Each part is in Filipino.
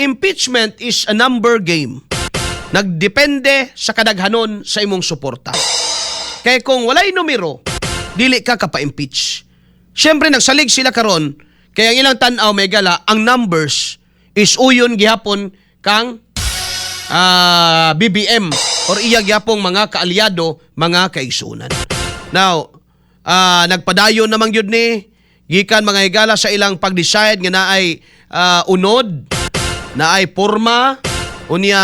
impeachment is a number game. Nagdepende sa kadaghanon sa imong suporta. Kaya kung walay numero, dili ka kapa-impeach. Siyempre, nagsalig sila karon, kaya ang ilang tanaw may gala, ang numbers is uyon gihapon kang BBM or iya gihapong mga kaalyado, mga kaigsunan. Now, nagpadayon namang yun ni, gikan mga higala sa ilang pag-decide nga naay unod, naay porma, unya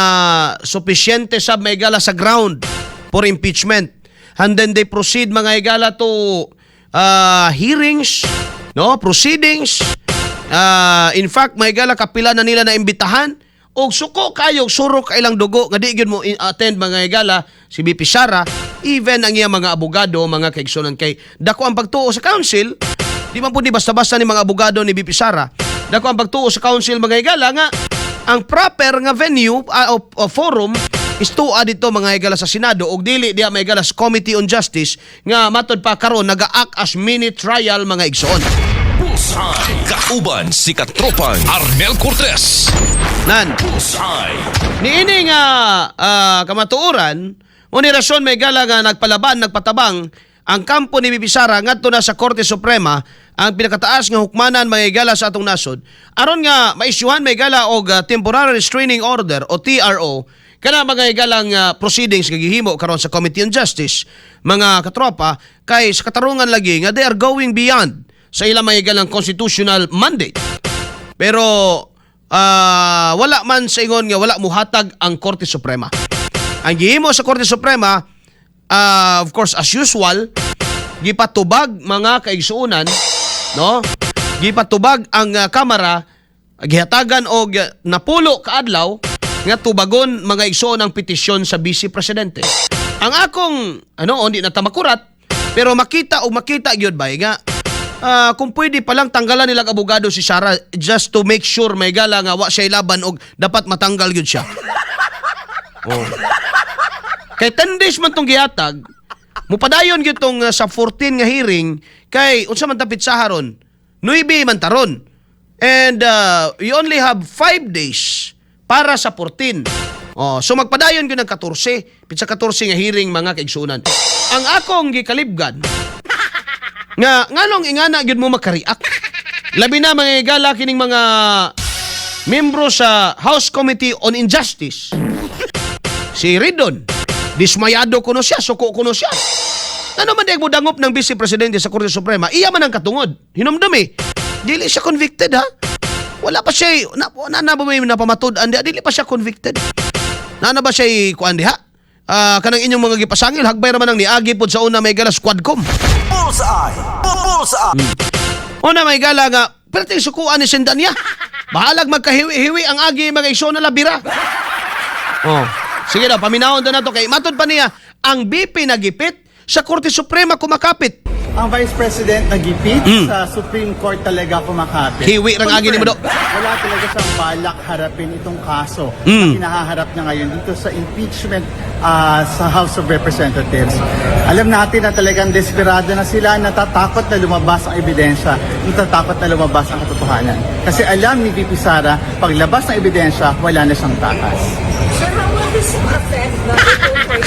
sufisyente sab may higala sa ground for impeachment. And then they proceed mga higala to hearings, no, proceedings. In fact, may higala kapila na nila na imbitahan og suko kayo surok ilang dugo nga di gyud mo attend mga higala si BP Sara, even ang iya mga abogado, mga kaigsunan kay dako ang pagtuo sa council. Di man po di basta-basta ni mga abogado ni BP Sara. Dako ang pagtuo sa council mga higala nga ang proper nga venue o forum is tuwa dito mga higala sa Senado og dili diya mga higala sa Committee on Justice nga matod pa karon naga-act as mini trial mga igsoon. Bullseye. Kauban si katropang Arnel Cortez. Nan. Bullseye. Niini nga kamatuoran, uni rason may higala nga nagpalaban, nagpatabang ang kampo ni BP Sara ngadto na sa Korte Suprema, ang pinakataas nga hukmanan mga higala sa atong nasod, aron nga maisyuhan may higala og temporary restraining order o TRO kana mga higalang proceedings nga gihimo karon sa Committee on Justice, mga katropa, kay sa katarungan lagi nga they are going beyond sa ilang mga higalang constitutional mandate. Pero wala man sa ingon nga wala muhatag ang Korte Suprema. Ang gihimo sa Korte Suprema, of course, as usual, gipatubag mga kaigsuunan, no? Gipatubag ang Kamara, gihatagan og napulo kaadlaw nga tubagon mga igsuon ang petisyon sa Vice Presidente. Ang akong hindi na tamakurat, pero makita gyud ba nga kung pwede palang tanggalan nilang abogado si Sara just to make sure may gala nga wa siya laban og dapat matanggal gyud siya. Oh. Kay 10 days man tong gihatag, mupadayon gyud tong sa 14 nga hearing kay unsa man ta pitsaha ron? 9 man taron. And we only have 5 days para sa 14. So magpadayon gyud ng 14, pitsa 14 nga hearing mga kaigsunan. Ang akong gikalibgan nga nganong ingana gyud mo makareact. Labi na mga higala kining mga membro sa House Committee on Injustice. Si Ridon, dismayado kuno siya, suko kuno siya. Ano man mo dangop ng Vice Presidente sa Korte Suprema, iya man ang katungod. Hinumdumi, dili siya convicted ha. Wala pa siya, na ba may napamatud-an diha, dili pa siya convicted. Na ba siya kuan diha? Kanang inyong mga gipasangil, hagbay raman ang niagi pod sa una may gala squadcom. Bullseye. Bullseye. Una may gala nga, perting sukuan ni Sindan niya. Bahalag magkahiwi-hiwi ang agi mga iso na labira. Sige daw, paminahon na to kay matod pa niya, ang BP nagipit, sa Korte Suprema kumakapit. Ang Vice President nagipit, sa Supreme Court talaga kumakapit. Hiwi rang agi ni mo do. Wala talaga siyang balak harapin itong kaso na kinahaharap niya ngayon dito sa impeachment sa House of Representatives. Alam natin na talagang desperado na sila, natatakot na lumabas ang ebidensya, natatakot na lumabas ang katotohanan. Kasi alam ni VP Sara, paglabas ng ebidensya, wala na siyang takas. Sir, how will this affect the court?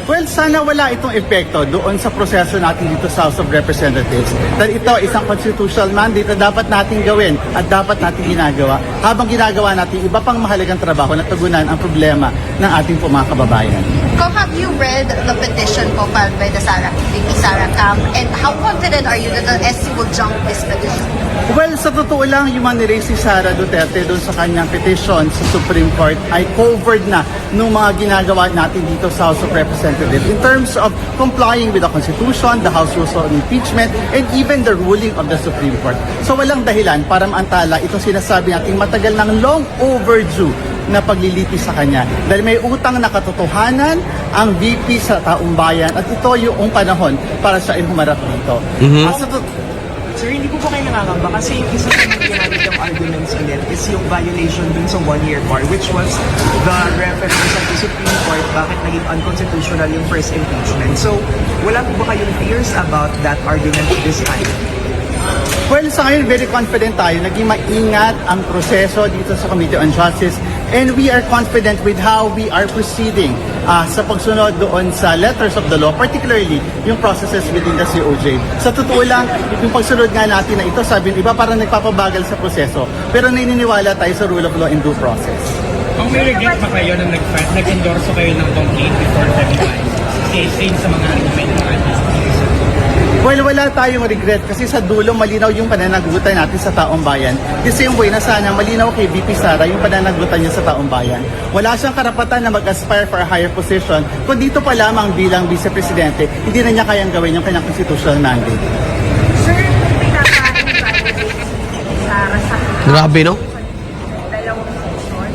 Well, sana wala itong epekto doon sa proseso natin dito sa House of Representatives. Dahil ito isang constitutional mandate na dapat natin gawin at dapat natin ginagawa. Habang ginagawa natin iba pang mahalagang trabaho na tugunan ang problema ng ating mga kababayan. Kung have you read the petition po filed by the VP Sara Camp, and how confident are you that the SC will jump this petition? Well, sa totoo lang, yung manirace si Sara Duterte doon sa kanyang petition sa Supreme Court ay covered na nung mga ginagawa natin dito sa House of Representatives in terms of complying with the Constitution, the House Rules on Impeachment, and even the ruling of the Supreme Court. So walang dahilan para maantala itong sinasabi nating matagal ng long overdue na paglilitis sa kanya. Dahil may utang na katotohanan ang VP sa taong bayan at ito yung panahon para siya ay humarap dito. Sir, hindi po kayo nakakamba kasi yung isa sa mga ginamit arguments ulit is yung violation dun sa 1-year bar, which was the reference sa Supreme Court bakit naging unconstitutional yung first impeachment. So, wala po ba kayong fears about that argument this time? Well, sa ngayon, very confident tayo. Naging maingat ang proseso dito sa Committee on Justice and we are confident with how we are proceeding sa pagsunod doon sa letters of the law, particularly yung processes within the COJ. Sa totoo lang, yung pagsunod nga natin na ito, sabi ng iba, parang nagpapabagal sa proseso. Pero naniniwala tayo sa rule of law and due process. Kung may regret pa kayo na nag-endorso kayo ng complaint before February, same sa mga argument ng ating Well, wala tayong regret kasi sa dulo malinaw yung pananagutan natin sa taong bayan. The same way na sana malinaw kay VP Sara yung pananagutan niya sa taong bayan. Wala siyang karapatan na mag-aspire for a higher position kung dito pa lamang bilang vice-presidente, hindi na niya kayang gawin yung kanyang constitutional mandate. Sir, pinaka-invite Sara sa Grabe, no? dalawang session.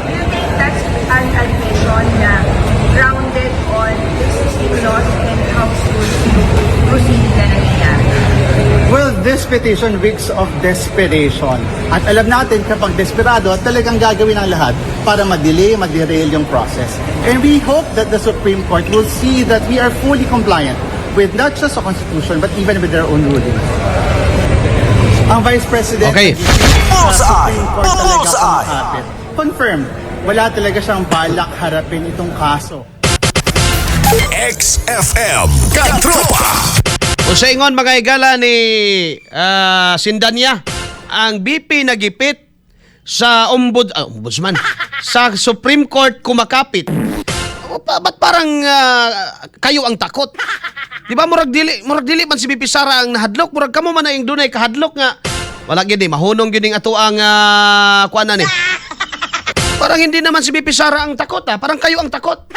Do you think that's an admission na grounded on existing laws and House rules to proceed na nangyayari? Well, this petition reeks of desperation. At alam natin kapag desperado, talagang gagawin ang lahat para ma-derail yung process. And we hope that the Supreme Court will see that we are fully compliant with not just the Constitution but even with their own rulings. Ang Vice President Okay. sa Supreme Court talaga Bullseye! kumapit. Confirmed, wala talaga siyang balak harapin itong kaso. XFM Katropa. O sa ingon mga higala ni Sindanya, ang BP nagipit sa ombudsman sa Supreme Court kumakapit. Ba't parang kayo ang takot? Di ba murag dili man si BP Sara ang nahadlok, murag kamo man na yung dunay kahadlok nga. Wala gyud mahunong gyud ato ang kuanan ni. Parang hindi naman si BP Sara ang takot parang kayo ang takot.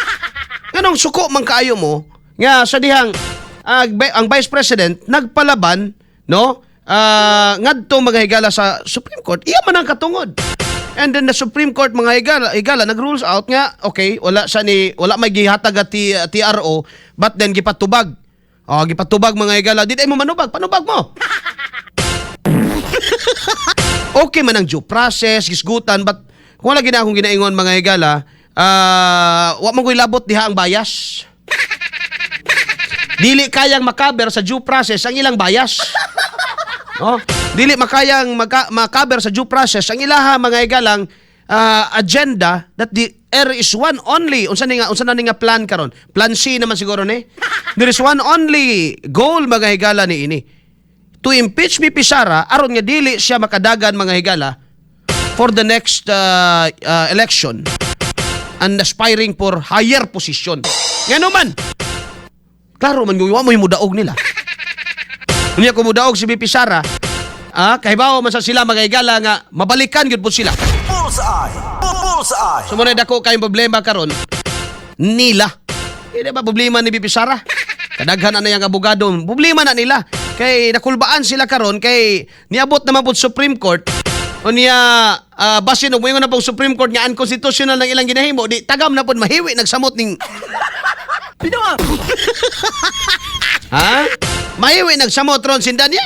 Nganong suko man kaayo mo nga sa dihang ang Vice President nagpalaban, no? Ngadto mga higala sa Supreme Court, iya man ang katungod. And then the Supreme Court mga higala nag-rules out nga, okay, wala may gihatag at TRO, but then gipatubag. Gipatubag mga higala, di mo manubag, panubag mo. Okay man ang due process, gisgutan, but kung wala akong ginaingon mga higala, wa man ko'y labot diha ang bias. Dili kayang makaber sa due process ang ilang bias. No? Dili makayang makaber sa due process ang ilaha mga igalang agenda that there is one only. Unsa na nga plan karon? Plan C naman siguro ni. There is one only goal mga higala ni ini. To impeach VP Sara aron nga dili siya makadagan mga higala for the next election and aspiring for higher position. Ngano man? Klaro man wa mo mudaog nila. Unya ko mudaog si VP Sara, kahibaw man sa sila mga higala nga mabalikan gyud pud sila. Bullseye! Bullseye! Sumunod ako kayong problema karon nila. Hindi ba problema ni VP Sara? Kadaghan na yang abogado, problema na nila. Kay nakulbaan sila karon kay niabot naman pud Supreme Court. Unya basin og moingon na pud Supreme Court nga unconstitutional ng ilang ginahimo, di tagam na pud mahiwi nagsamot ning Pinawa! Mahiwi nagsamot ron Sindanya.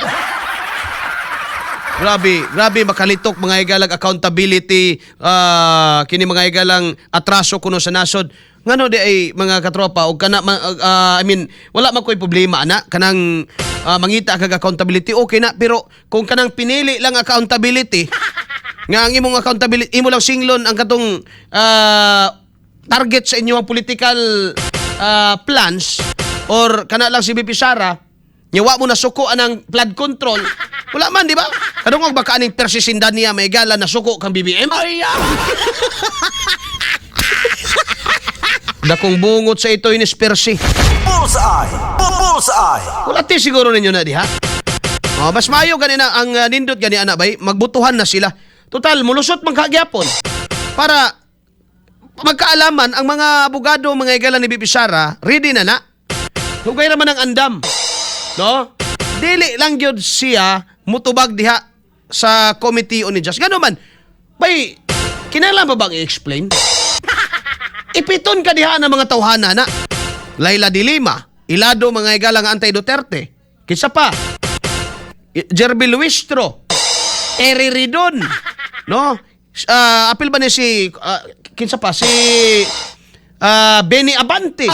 Grabe makalitok mga higalang accountability, kini mga higalang atraso kuno sa nasod. Ngano di ay mga katropa og kana wala man koy problema ana kanang mangita kag accountability okay na, pero kung kanang pinili lang accountability nga ang imong accountability imo lang singlon ang katong target sa inyong political plans or kana lang si VP Sara nyawa mo na suko anang flood control wala man di ba kadungog baka aning persisindan niya may gala na suko kang BBM dakong bungot sa ito inis persi Bullseye! Bullseye! wala ti siguro ninyo na diha mas mayo ganina ang nindot gani ana bay magbutuhan na sila total mulusot man kagyapon para magkaalaman ang mga abogado, mga higala ni VP Sara, ready na. Hugay naman ang andam. No? Dili lang yun siya mutubag diha sa Committee on Justice. Gano man, bay, kinailan ba bang i-explain? Ipiton ka diha ng mga tawhana na. Laila de Lima, Ilado mga higala nga anti-Duterte. Kisa pa, Jerby Luistro, Eri Ridon, no? Apil ba ni si kinsa pa si Benny Abante.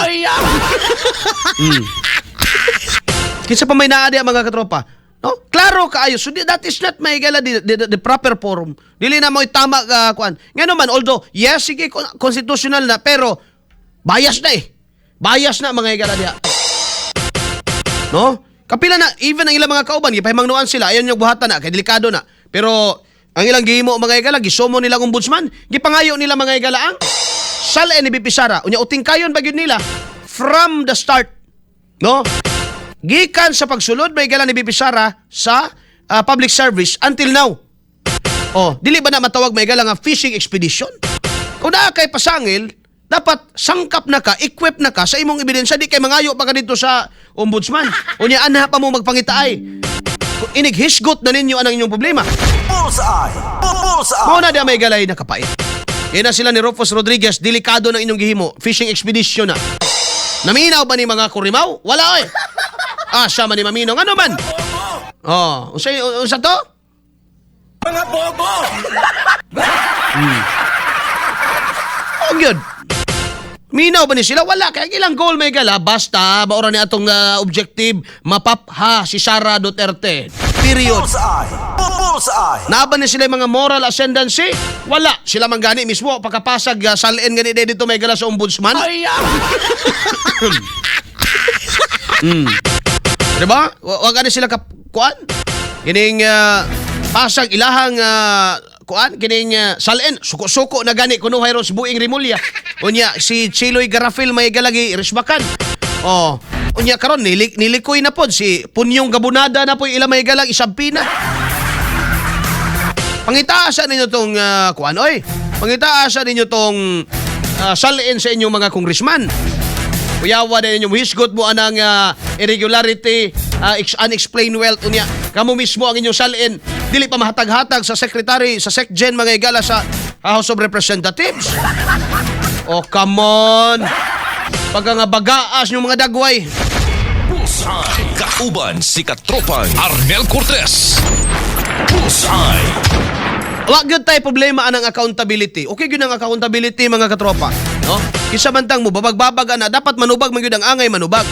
Kinsa pa may naadi ang mga katropa. No? Klaro kaayo. So that is not may gala the proper forum. Dili na mo tama ka kuan. Ngano man although yes sige constitutional na pero bias na eh. Bias na mga gala diha. No? Kapila na even ang ilang mga kauban gipahimangnuan sila ayon yung buhatan na kay delikado na. Pero ang ilang gihimo mga igala gisumo nilang ombudsman, gipangayo nila mga igala ang sal-en ni BP Sara. Unya uting kayon bagyod nila from the start. No? Gikan sa pagsulod may gala ni BP Sara sa public service until now. Oh, dili ba na matawag may gala nga fishing expedition? Kung naa kay pasangil, dapat sangkap na ka, equip na ka sa imong ebidensya, di kay mangayo pa ka dito sa ombudsman. Unya anha pa mo magpangitaay. Inighisgot na ninyo anang inyong problema. Bullseye! Bullseye! Mao na di may galay na kapait. Yan na sila ni Rufus Rodriguez, delikado ng inyong gihimo, fishing expedition na. Naminaw ba ni mga kurimaw? Wala eh. Siya man ni Maminong. Ano man? Oh, unsa to? Mga bobo! Oh, good. Minaw ba ni sila? Wala. Kaya ilang goal may gala. Basta, maura ni atong objective, mapapha si Sara Duterte. Period. Bullseye! Bullseye! Naban ni sila yung mga moral ascendancy? Wala. Sila man gani mismo. Pagkapasag, salin gani dito may gala sa ombudsman. Diba? Wag gani sila kuan? Kining pasag ilahang kuan kining salin suko-suko na gani kuno Hyros Buing Rimulya. Unya si Chiloy Garafil may galagi risbakan. Oh, unya karon nilikoy na pod si Punyong Gabunada na po ila may galag isampina. Pangitaasan ninyo tong kuan oy. Pangitaasan ninyo tong salin sa inyong mga congressman. Kuyawa na ninyo hisgot mo anang irregularity, unexplained wealth unya. Kamo mismo ang inyong salin dili pa mahatag-hatag sa secretary sa SecGen mga igala sa House of Representatives. Oh, come on. Pagka nga bagaas yung mga dagway. Bullseye! Kauban si Katropang Arnel Cortez. Bullseye! Wag gyud tay problema anang accountability. Okay gyud ang accountability mga katropa, no? Kisa bantang mo babag-babag na dapat manubag man gyud ang angay manubag.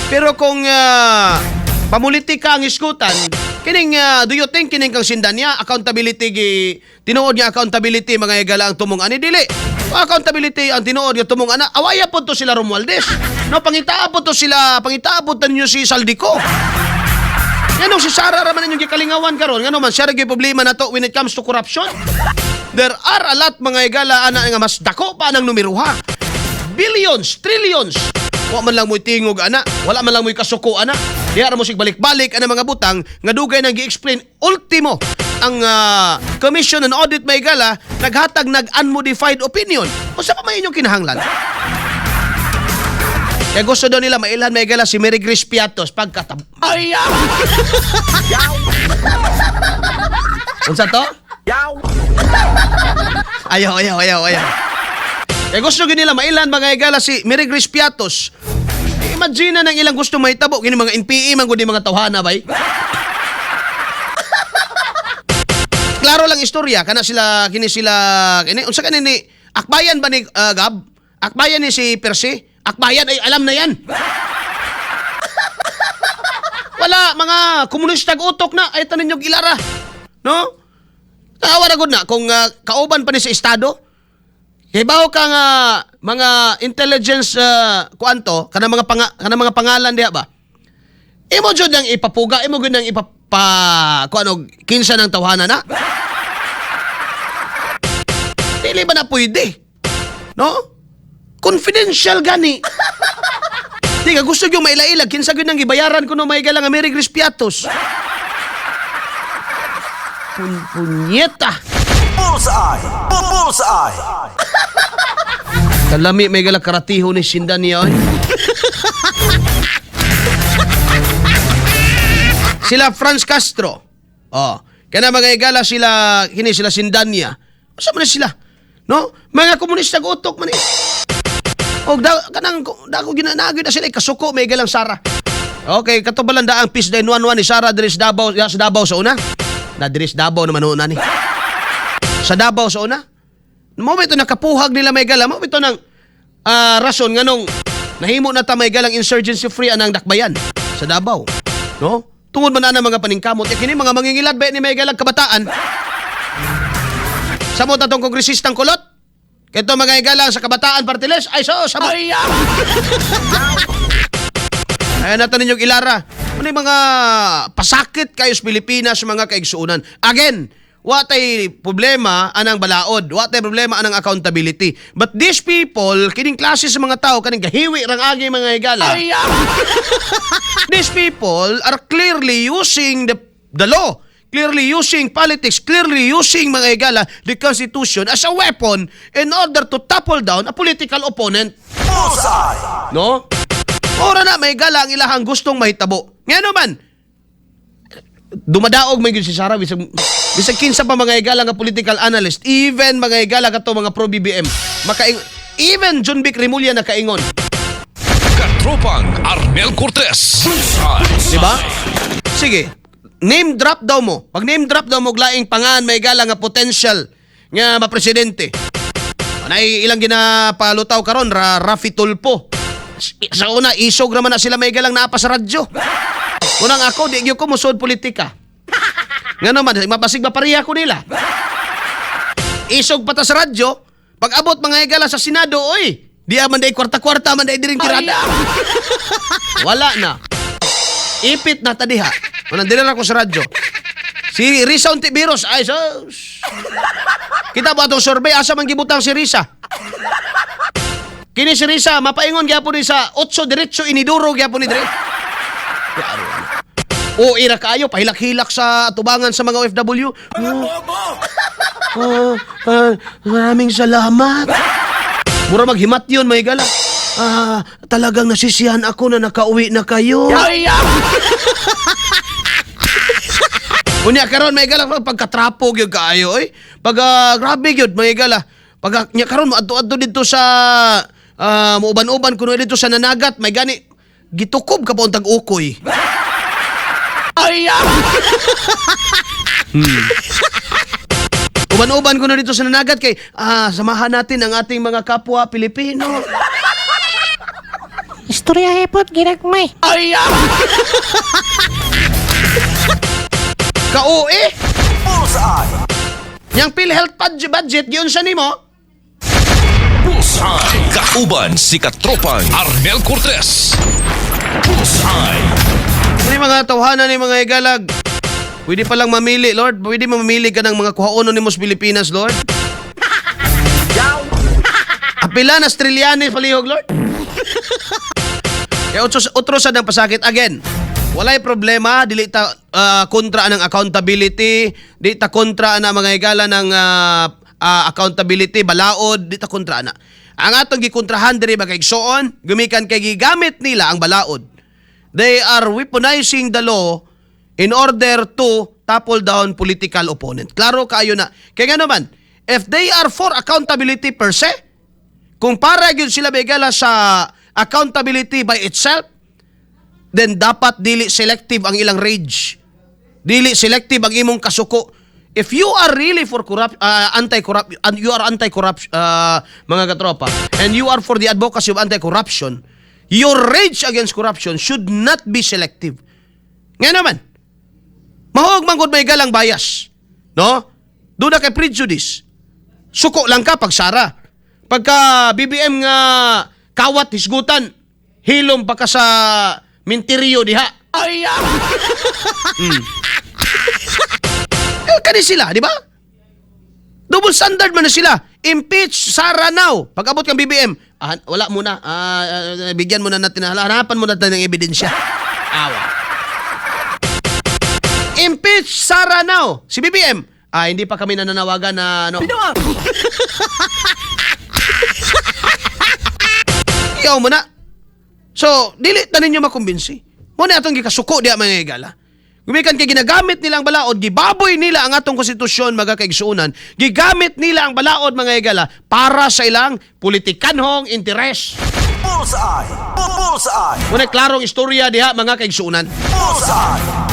Pero kung pamulitika ang iskutan, kining do you think kining kang sindan niya accountability gi tinuod niya accountability mga igala ang tumong ani dili. Accountability ang tinuod nga tumong ana awaya pod to sila Romualdez. No pangitaa pod to sila, pangitaa pod ninyo si Saldico. Yanong si Sara raman ninyong gikalingawan karon ngano man siya gyud problema nato when it comes to corruption. There are a lot mga igala ana nga mas dako pa nang numeroha. Billions, trillions. Wa man lang mo'y tingog ana, wala man lang mo'y kasuko ana. Diya ra mo sig balik-balik ana mga butang nga dugay nang gi-explain ultimo ang Commission on Audit may gala naghatag nag-unmodified opinion. Unsa pa may inyong kinahanglan? Kaya gusto daw nila mailhan may gala si Mary Grace Piatos pagkatab. Ayaw! Unsa to? Ayaw. Kaya gusto nila mailhan mga igala si Mary Grace Piatos. Imagine na ng ilang gusto mahitabo kini mga NPE man gud mga tawhana bay. Klaro lang istorya kana sila kini unsa kanini akbayan ba ni Gab? Akbayan ni si Percy? Akbayan ay alam na yan. Wala mga komunista utok na ay tanin yung ilara. No? Tawa na gud na kung kauban pa ni sa estado. Hibaw ka nga mga intelligence kuanto kana mga pangalan diha ba? Imo jud nang ipapuga, imo gud nang kuano kinsa ng tawhana na? Dili ba na pwede? No? Confidential gani. Di ka gusto yung mailailag kinsa gyud nang gibayaran kuno may gala nga Mary Grace Piatos. Punyeta. Bullseye! Bullseye! Kalami may gala karatiho ni sindan niya. Sila Franz Castro. Oh, kana mga igala sila sila sindan niya. Asa man sila? No? Mga komunista utok man eh. Og kanang dako ginanagid na sila kasuko may galang Sara. Okay, katubalan da ang peace day 11 ni Sara Dres Davao, sa Davao sa una. Na Dres Davao naman una ni. Sa Davao sa una. Mo ito nakapuhag nila may gala, mo ito nang rason nganong nahimo na ta may galang insurgency free anang dakbayan sa Davao. No? Tungod man na mga paningkamot. Kini mga mangingilad ba ni may galag kabataan. Samot atong kongresistang kulot. Kito mga igalang sa kabataan partiles. Ay, so, samot. Ayan natin ninyong ilara. Ano yung mga pasakit kayo sa Pilipinas, mga kaigsuunan. Again, watay problema anang balaod. Watay problema anang accountability. But these people, kining klase sa mga tao, kaning gahiwi rang agi mga igala. These people are clearly using the law, clearly using politics, clearly using mga igala, the Constitution as a weapon in order to topple down a political opponent. Bullseye. No? Ora na, may gala ang ilahang gustong mahitabo. Nga naman, dumadaog may si Sara, bisag kinsa pa mga igala nga political analyst, even mga igala kato mga pro-BBM, even John Vic Rimulya nakaingon. Katropang Arnel Cortez. Bullseye. Diba? Sige, name drop daw mo. Pag name drop daw mo, glaing pangan, may igala nga potential nga mapresidente. Anay ilang ginapalutaw karon Rafi Tulfo. Sa una, isog naman na sila may galang naapa sa radyo. Unang ako, di ko musod politika. Nga naman, mapasig mapariya ko nila. Isog pata sa radyo, pag abot mga igala sa Senado, oy, di man day kwarta-kwarta, man day diring tirada. Wala na. Ipit na tadiha. Manang dirir ako sa radyo. Si Risa Ontiveros, ay sus. Kita ba itong survey, asa man gibutang si Risa? Kini si Risa, mapaingon gyapon ni sa 8 diretso iniduro gyapon ni dire. O ira kayo pahilak-hilak sa tubangan sa mga OFW. Maraming salamat. Mura maghimat yun, may gala. Talagang nasisiyahan ako na nakauwi na kayo. Unya karon may gala pagkatrapo gyud kaayo oy. Pag grabe gyud may gala. Pag nya karon adto-adto dito sa muuban-uban kuno dito sa nanagat may gani gitukob ka pa untag ukoy. Uban-uban kuno dito sa nanagat kay samahan natin ang ating mga kapwa Pilipino. Istorya hepot ginagmay. Kauwi. Bullseye. Yang PhilHealth budget giun sa nimo. Bullseye. Kauban si Katropang Arnel Cortez. Bullseye. May mga tawhanan ni mga igalag. Pwede pa lang mamili, Lord. Pwede mamili ka ng mga kuhaono ni Mos Pilipinas, Lord. Apila na Australianis palihog, Lord. Kaya utrosan ng pasakit. Again, walay problema. Dili ta kontra ng accountability. Dili ta kontra na mga igala ng accountability, balaod. Dili ta kontra na. Ang atong gikontrahan diri ba kay igsoon, gumikan kay gigamit nila ang balaod. They are weaponizing the law in order to topple down political opponent. Klaro kayo na. Kaya nga naman, if they are for accountability per se, kung para yun sila bigala sa accountability by itself, then dapat dili selective ang ilang rage. Dili selective ang imong kasuko. If you are really for anti-corruption, you are anti-corruption, mga katropa, and you are for the advocacy of anti-corruption, your rage against corruption should not be selective. Nga naman, mahog manggod may galang bias. No? Doon na kay prejudice. Suko lang ka pag sara. Pagka BBM nga kawat hisgutan, hilom pa ka sa minteriyo diha. Kani sila, di ba? Double standard man na sila. Impeach Sara now. Pag abot kang BBM, wala muna. Bigyan muna natin, hanapan muna natin ng ebidensya. Awa. Impeach Sara now. Si BBM, hindi pa kami nananawagan na ano. Iyaw mo na. So, dili ta ninyo makumbinsi. Muna atong gikasuko diya mga igala. Gumikan kay ginagamit nila ang balaod, gibaboy nila ang atong konstitusyon mga kaigsuunan, gigamit nila ang balaod mga igala para sa ilang politikanhong interes. Bullseye. Bullseye. Muna klarong istorya diha mga kaigsuunan. Bullseye.